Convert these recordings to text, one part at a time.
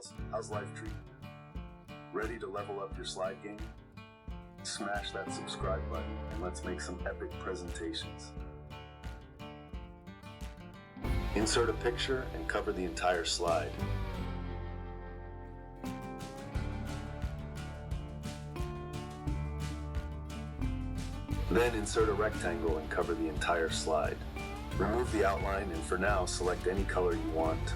pals, how's life treating you? Ready to level up your slide game? Smash that subscribe button and let's make some epic presentations. Insert a picture and cover the entire slide. Then insert a rectangle and cover the entire slide. Remove the outline and for now select any color you want.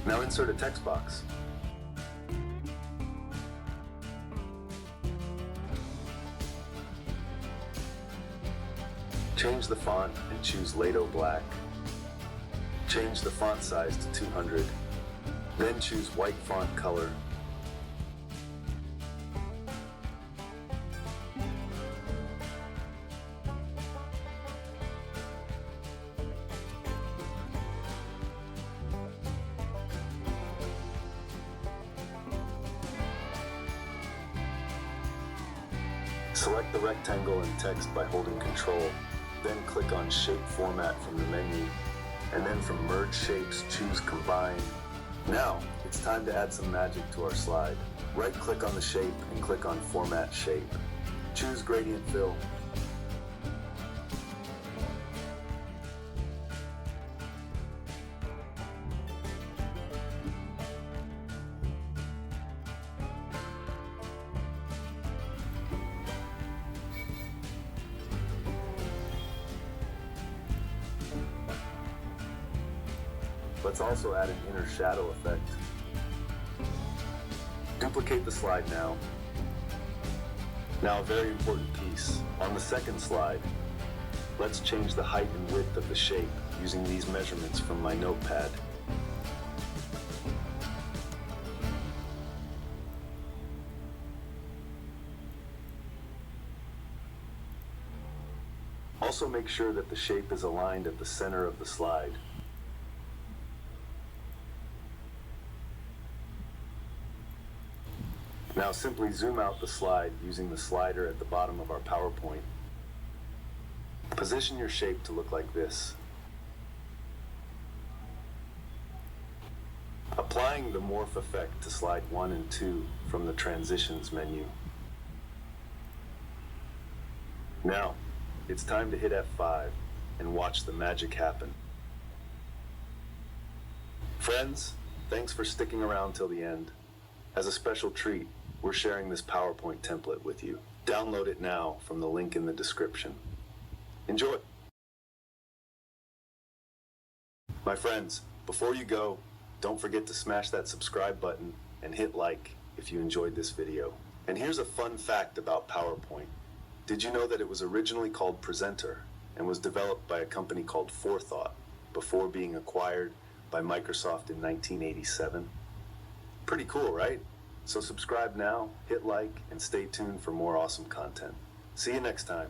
Now insert a text box. Change the font and choose Lato Black. Change the font size to 200. Then choose white font color. Select the rectangle and text by holding Control, then click on Shape Format from the menu, and then from Merge Shapes, choose Combine. Now, it's time to add some magic to our slide. Right-click on the shape and click on Format Shape. Choose Gradient Fill. Let's also add an inner shadow effect. Duplicate the slide now. Now a very important piece. On the second slide, let's change the height and width of the shape using these measurements from my notepad. Also make sure that the shape is aligned at the center of the slide. Now simply zoom out the slide using the slider at the bottom of our PowerPoint. Position your shape to look like this. Applying the Morph effect to slide 1 and 2 from the Transitions menu. Now, it's time to hit F5 and watch the magic happen. Friends, thanks for sticking around till the end. As a special treat, we're sharing this PowerPoint template with you. Download it now from the link in the description. Enjoy! My friends, before you go, don't forget to smash that subscribe button and hit like if you enjoyed this video. And here's a fun fact about PowerPoint. Did you know that it was originally called Presenter and was developed by a company called Forethought before being acquired by Microsoft in 1987? Pretty cool, right? So subscribe now, hit like, and stay tuned for more awesome content. See you next time.